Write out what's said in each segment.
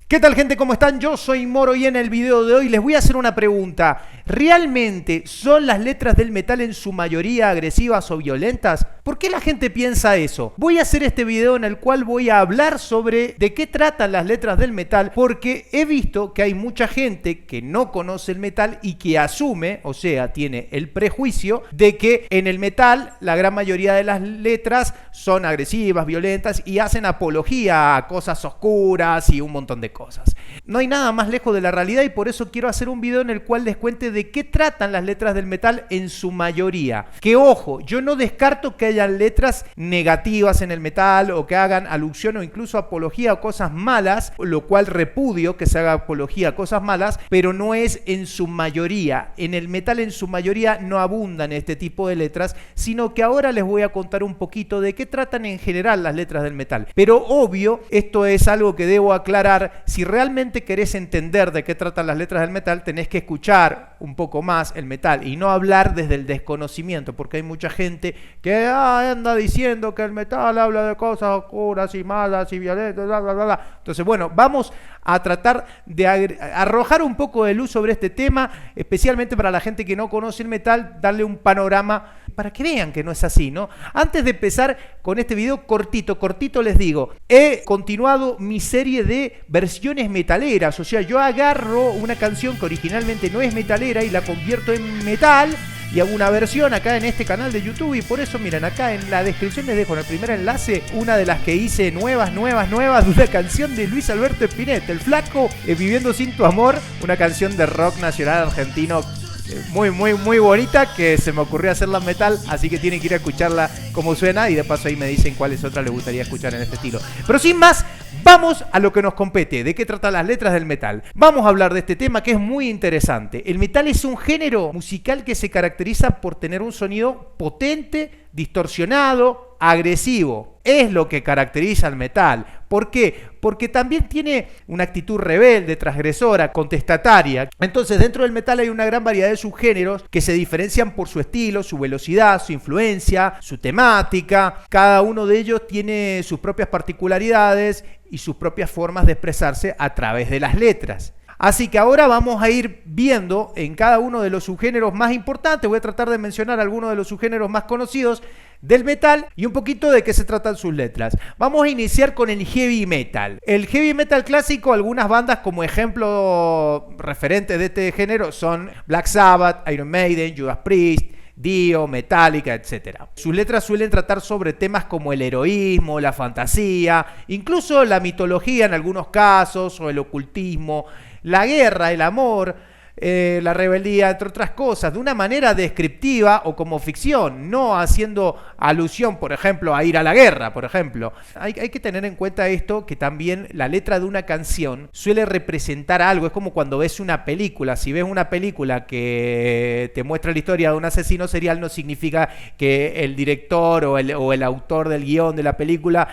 ¿Qué tal, gente? ¿Cómo están? Yo soy Moro y en el video de hoy les voy a hacer una pregunta. ¿Realmente son las letras del metal en su mayoría agresivas o violentas? ¿Por qué la gente piensa eso? Voy a hacer este video en el cual voy a hablar sobre de qué tratan las letras del metal, porque he visto que hay mucha gente que no conoce el metal y que asume, o sea, tiene el prejuicio de que en el metal la gran mayoría de las letras son agresivas, violentas y hacen apología a cosas oscuras y un montón de cosas. No hay nada más lejos de la realidad y por eso quiero hacer un video en el cual les cuente de qué tratan las letras del metal en su mayoría. Que ojo, yo no descarto que hayan letras negativas en el metal o que hagan alusión o incluso apología a cosas malas, lo cual repudio que se haga apología a cosas malas, pero no es en su mayoría. En el metal en su mayoría no abundan este tipo de letras, sino que ahora les voy a contar un poquito de qué tratan en general las letras del metal. Pero obvio, esto es algo que debo aclarar. Si realmente querés entender de qué tratan las letras del metal, tenés que escuchar un poco más el metal y no hablar desde el desconocimiento, porque hay mucha gente que anda diciendo que el metal habla de cosas oscuras y malas y violentas, bla, bla, bla, bla. Entonces, bueno, vamos a tratar de arrojar un poco de luz sobre este tema, especialmente para la gente que no conoce el metal, darle un panorama para que vean que no es así, ¿no? Antes de empezar con este video cortito les digo, he continuado mi serie de versiones metaleras, o sea, yo agarro una canción que originalmente no es metalera y la convierto en metal y hago una versión acá en este canal de YouTube y por eso, miren, acá en la descripción les dejo en el primer enlace una de las que hice nuevas, de una canción de Luis Alberto Spinetta, El Flaco, Viviendo Sin Tu Amor, una canción de rock nacional argentino muy bonita que se me ocurrió hacerla en metal, así que tienen que ir a escucharla como suena y de paso ahí me dicen cuáles otras les gustaría escuchar en este estilo. Pero sin más, vamos a lo que nos compete. ¿De qué tratan las letras del metal? Vamos a hablar de este tema que es muy interesante. El metal es un género musical que se caracteriza por tener un sonido potente, distorsionado, agresivo. Es lo que caracteriza al metal. ¿Por qué? Porque también tiene una actitud rebelde, transgresora, contestataria. Entonces, dentro del metal hay una gran variedad de subgéneros que se diferencian por su estilo, su velocidad, su influencia, su temática. Cada uno de ellos tiene sus propias particularidades y sus propias formas de expresarse a través de las letras. Así que ahora vamos a ir viendo en cada uno de los subgéneros más importantes. Voy a tratar de mencionar algunos de los subgéneros más conocidos del metal y un poquito de qué se tratan sus letras. Vamos a iniciar con el heavy metal. El heavy metal clásico, algunas bandas como ejemplo referentes de este género son Black Sabbath, Iron Maiden, Judas Priest, Dio, Metallica, etc. Sus letras suelen tratar sobre temas como el heroísmo, la fantasía, incluso la mitología en algunos casos, o el ocultismo, la guerra, el amor, la rebeldía, entre otras cosas, de una manera descriptiva o como ficción, no haciendo alusión, por ejemplo, a ir a la guerra, por ejemplo. Hay que tener en cuenta esto, que también la letra de una canción suele representar algo. Es como cuando ves una película. Si ves una película que te muestra la historia de un asesino serial, no significa que el director o el autor del guión de la película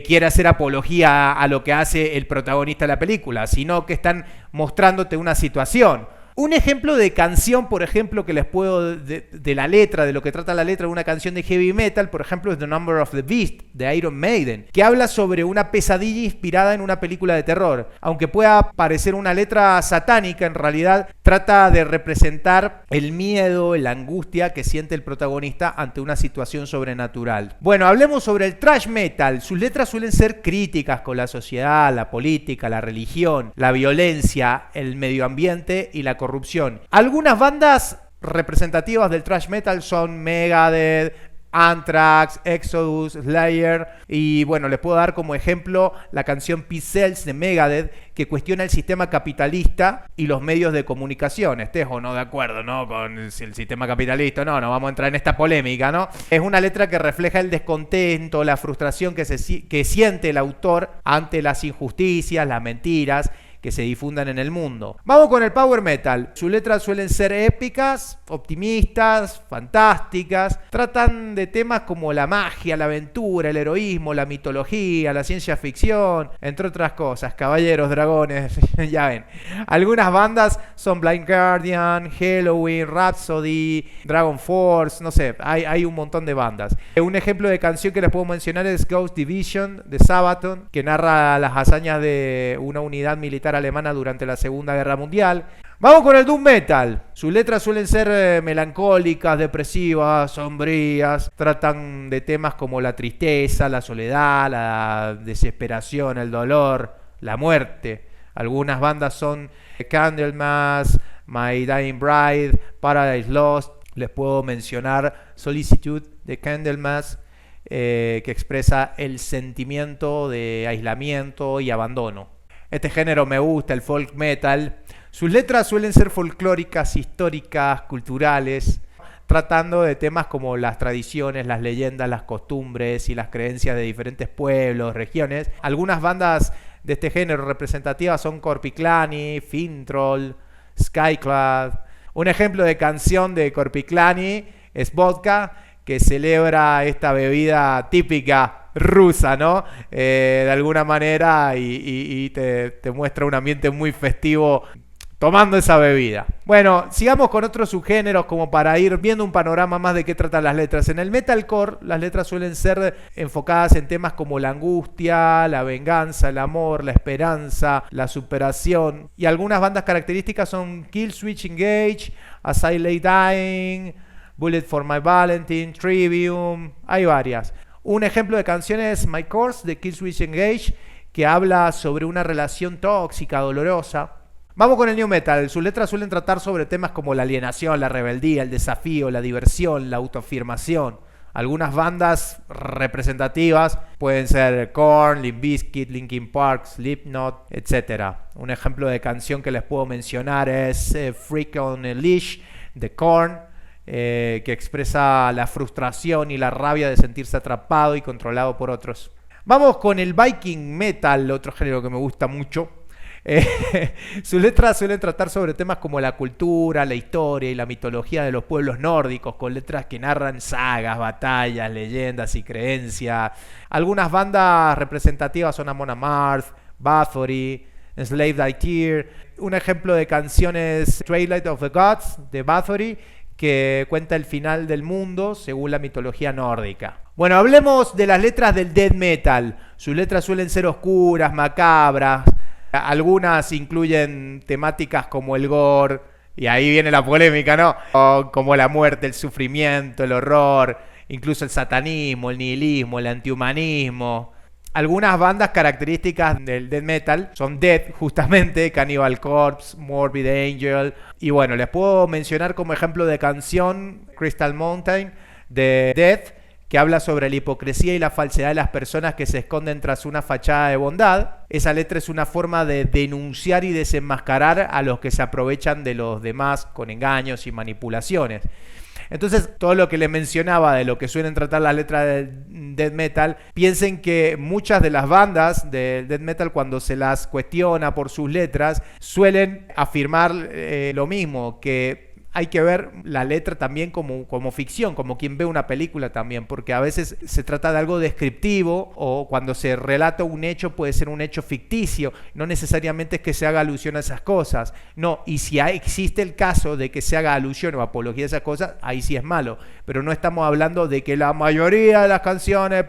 quiera hacer apología a lo que hace el protagonista de la película, sino que están mostrándote una situación. Un ejemplo de canción, por ejemplo, que les puedo de la letra, de lo que trata la letra de una canción de heavy metal, por ejemplo, es The Number of the Beast, de Iron Maiden, que habla sobre una pesadilla inspirada en una película de terror. Aunque pueda parecer una letra satánica, en realidad trata de representar el miedo, la angustia que siente el protagonista ante una situación sobrenatural. Bueno, hablemos sobre el thrash metal. Sus letras suelen ser críticas con la sociedad, la política, la religión, la violencia, el medio ambiente y la corrupción. Algunas bandas representativas del thrash metal son Megadeth, Anthrax, Exodus, Slayer y bueno, les puedo dar como ejemplo la canción Peace Sells de Megadeth, que cuestiona el sistema capitalista y los medios de comunicación. Estés o no de acuerdo, ¿no?, con el sistema capitalista, no vamos a entrar en esta polémica, ¿no? Es una letra que refleja el descontento, la frustración que siente el autor ante las injusticias, las mentiras que se difundan en el mundo. Vamos con el power metal. Sus letras suelen ser épicas, optimistas, fantásticas. Tratan de temas como la magia, la aventura, el heroísmo, la mitología, la ciencia ficción, entre otras cosas. Caballeros, dragones, ya ven. Algunas bandas son Blind Guardian, Halloween, Rhapsody, Dragon Force, no sé, hay un montón de bandas. Un ejemplo de canción que les puedo mencionar es Ghost Division de Sabaton, que narra las hazañas de una unidad militar alemana durante la Segunda Guerra Mundial. Vamos con el Doom Metal. Sus letras suelen ser melancólicas, depresivas, sombrías. Tratan de temas como la tristeza, la soledad, la desesperación, el dolor, la muerte. Algunas bandas son Candlemas, My Dying Bride, Paradise Lost. Les puedo mencionar Solicitude de Candlemas, que expresa el sentimiento de aislamiento y abandono. Este género me gusta, el folk metal. Sus letras suelen ser folclóricas, históricas, culturales, tratando de temas como las tradiciones, las leyendas, las costumbres y las creencias de diferentes pueblos, regiones. Algunas bandas de este género representativas son Korpiklani, Fintroll, Skyclad. Un ejemplo de canción de Korpiklani es Vodka, que celebra esta bebida típica rusa, ¿no? De alguna manera y te muestra un ambiente muy festivo tomando esa bebida. Bueno, sigamos con otros subgéneros como para ir viendo un panorama más de qué tratan las letras. En el metalcore, las letras suelen ser enfocadas en temas como la angustia, la venganza, el amor, la esperanza, la superación. Y algunas bandas características son Killswitch Engage, As I Lay Dying, Bullet for My Valentine, Trivium, hay varias. Un ejemplo de canción es My Course de Killswitch Engage, que habla sobre una relación tóxica, dolorosa. Vamos con el new metal. Sus letras suelen tratar sobre temas como la alienación, la rebeldía, el desafío, la diversión, la autoafirmación. Algunas bandas representativas pueden ser Korn, Limp Bizkit, Linkin Park, Slipknot, etc. Un ejemplo de canción que les puedo mencionar es Freak on a Leash de Korn, que expresa la frustración y la rabia de sentirse atrapado y controlado por otros. Vamos con el Viking Metal, otro género que me gusta mucho. Sus letras suelen tratar sobre temas como la cultura, la historia y la mitología de los pueblos nórdicos, con letras que narran sagas, batallas, leyendas y creencias. Algunas bandas representativas son Amon Amarth, Bathory, Enslaved Aether. Un ejemplo de canción es Twilight of the Gods de Bathory, que cuenta el final del mundo según la mitología nórdica. Bueno, hablemos de las letras del death metal. Sus letras suelen ser oscuras, macabras. Algunas incluyen temáticas como el gore, y ahí viene la polémica, ¿no? O como la muerte, el sufrimiento, el horror, incluso el satanismo, el nihilismo, el antihumanismo. Algunas bandas características del death metal son Death, justamente, Cannibal Corpse, Morbid Angel. Y bueno, les puedo mencionar como ejemplo de canción Crystal Mountain de Death, que habla sobre la hipocresía y la falsedad de las personas que se esconden tras una fachada de bondad. Esa letra es una forma de denunciar y desenmascarar a los que se aprovechan de los demás con engaños y manipulaciones. Entonces, todo lo que les mencionaba de lo que suelen tratar las letras del death metal, piensen que muchas de las bandas del death metal, cuando se las cuestiona por sus letras, suelen afirmar lo mismo, que hay que ver la letra también como ficción, como quien ve una película también, porque a veces se trata de algo descriptivo, o cuando se relata un hecho puede ser un hecho ficticio, no necesariamente es que se haga alusión a esas cosas, no, y si existe el caso de que se haga alusión o apología a esas cosas, ahí sí es malo, pero no estamos hablando de que la mayoría de las canciones,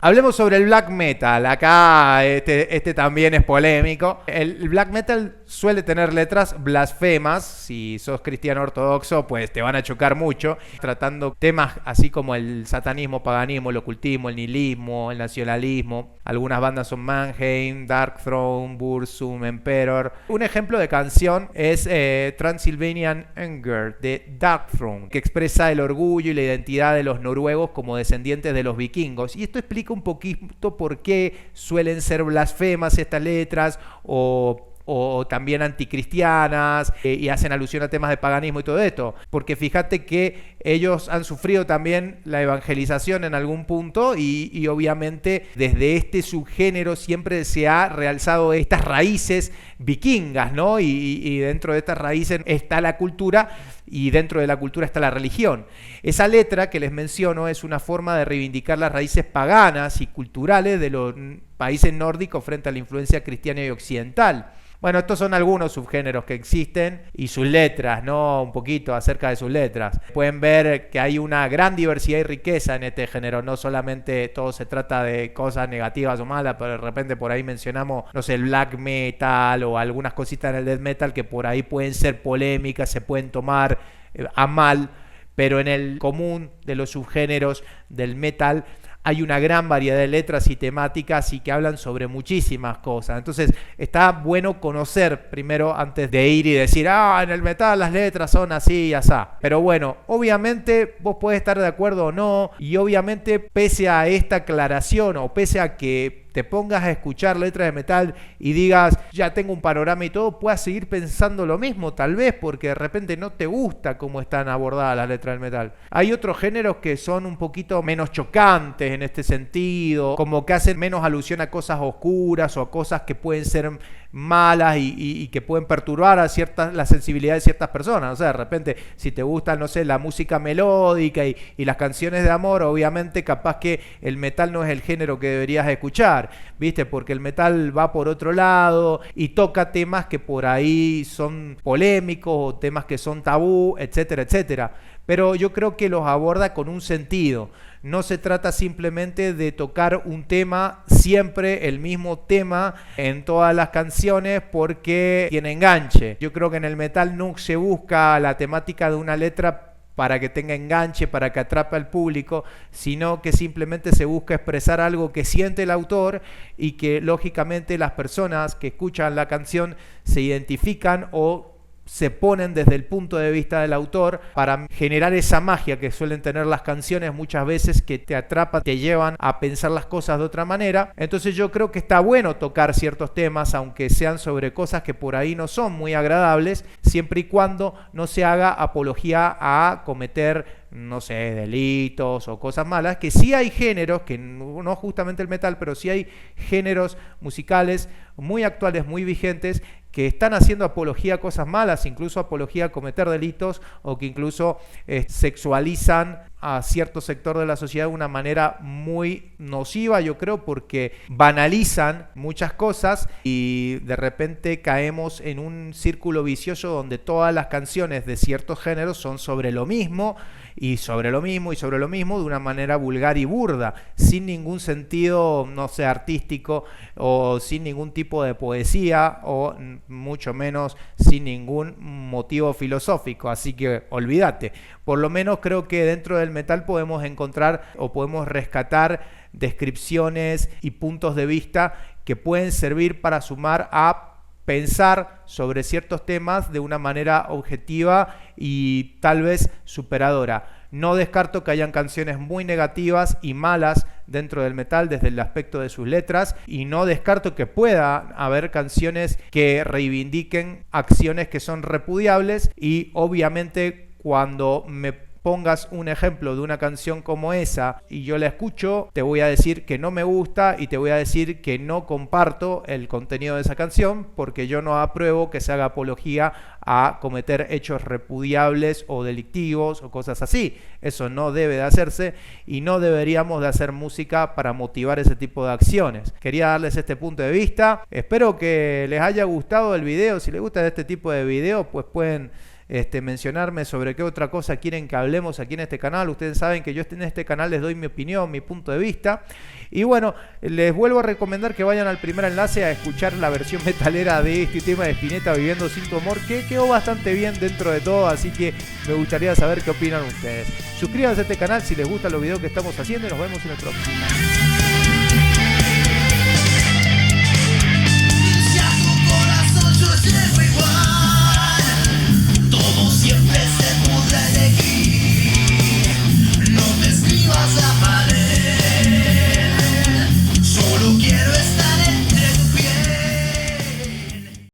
Hablemos sobre el black metal. Acá este también es polémico. El black metal suele tener letras blasfemas. Si sos cristiano ortodoxo, pues te van a chocar mucho, tratando temas así como el satanismo, paganismo, el ocultismo, el nihilismo, el nacionalismo. Algunas bandas son Mannheim, Darkthrone, Burzum, Emperor. Un ejemplo de canción es Transylvanian Anger de Darkthrone, que expresa el orgullo y la identidad de los noruegos como descendientes de los vikingos. Y esto explica un poquito por qué suelen ser blasfemas estas letras, o o también anticristianas, y hacen alusión a temas de paganismo y todo esto. Porque fíjate que ellos han sufrido también la evangelización en algún punto y obviamente desde este subgénero siempre se ha realzado estas raíces vikingas, ¿no? Y dentro de estas raíces está la cultura y dentro de la cultura está la religión. Esa letra que les menciono es una forma de reivindicar las raíces paganas y culturales de los países nórdicos frente a la influencia cristiana y occidental. Bueno, estos son algunos subgéneros que existen y sus letras, ¿no? Un poquito acerca de sus letras. Pueden ver que hay una gran diversidad y riqueza en este género. No solamente todo se trata de cosas negativas o malas, pero de repente por ahí mencionamos, no sé, el black metal o algunas cositas en el death metal que por ahí pueden ser polémicas, se pueden tomar a mal, pero en el común de los subgéneros del metal hay una gran variedad de letras y temáticas y que hablan sobre muchísimas cosas. Entonces está bueno conocer primero antes de ir y decir, en el metal las letras son así y asá. Pero bueno, obviamente vos podés estar de acuerdo o no, y obviamente pese a esta aclaración o pese a que te pongas a escuchar letras de metal y digas, ya tengo un panorama y todo, puedas seguir pensando lo mismo tal vez, porque de repente no te gusta cómo están abordadas las letras del metal. Hay otros géneros que son un poquito menos chocantes en este sentido, como que hacen menos alusión a cosas oscuras o a cosas que pueden ser malas y que pueden perturbar a la sensibilidad de ciertas personas. O sea, de repente, si te gusta, no sé, la música melódica y las canciones de amor, obviamente capaz que el metal no es el género que deberías escuchar, ¿viste? Porque el metal va por otro lado y toca temas que por ahí son polémicos o temas que son tabú, etcétera, etcétera. Pero yo creo que los aborda con un sentido. No se trata simplemente de tocar un tema, siempre el mismo tema en todas las canciones porque tiene enganche. Yo creo que en el metal no se busca la temática de una letra para que tenga enganche, para que atrape al público, sino que simplemente se busca expresar algo que siente el autor y que lógicamente las personas que escuchan la canción se identifican o se ponen desde el punto de vista del autor para generar esa magia que suelen tener las canciones muchas veces, que te atrapan, te llevan a pensar las cosas de otra manera. Entonces yo creo que está bueno tocar ciertos temas, aunque sean sobre cosas que por ahí no son muy agradables, siempre y cuando no se haga apología a cometer, no sé, delitos o cosas malas, que sí hay géneros, que no justamente el metal, pero sí hay géneros musicales muy actuales, muy vigentes, que están haciendo apología a cosas malas, incluso apología a cometer delitos, o que incluso sexualizan a cierto sector de la sociedad de una manera muy nociva, yo creo, porque banalizan muchas cosas y de repente caemos en un círculo vicioso donde todas las canciones de ciertos géneros son sobre lo mismo y sobre lo mismo y sobre lo mismo de una manera vulgar y burda, sin ningún sentido, no sé, artístico, o sin ningún tipo de poesía, o mucho menos sin ningún motivo filosófico. Así que olvídate. Por lo menos creo que dentro del metal podemos encontrar o podemos rescatar descripciones y puntos de vista que pueden servir para sumar a pensar sobre ciertos temas de una manera objetiva y tal vez superadora. No descarto que hayan canciones muy negativas y malas dentro del metal desde el aspecto de sus letras, y no descarto que pueda haber canciones que reivindiquen acciones que son repudiables, y obviamente cuando me pongas un ejemplo de una canción como esa y yo la escucho, te voy a decir que no me gusta y te voy a decir que no comparto el contenido de esa canción, porque yo no apruebo que se haga apología a cometer hechos repudiables o delictivos o cosas así. Eso no debe de hacerse y no deberíamos de hacer música para motivar ese tipo de acciones. Quería darles este punto de vista. Espero que les haya gustado el video. Si les gusta este tipo de video, pues pueden mencionarme sobre qué otra cosa quieren que hablemos aquí en este canal. Ustedes saben que yo en este canal les doy mi opinión, mi punto de vista. Y bueno, les vuelvo a recomendar que vayan al primer enlace a escuchar la versión metalera de este tema de Spinetta, Viviendo sin tu amor, que quedó bastante bien dentro de todo, así que me gustaría saber qué opinan ustedes. Suscríbanse a este canal si les gustan los videos que estamos haciendo y nos vemos en el próximo.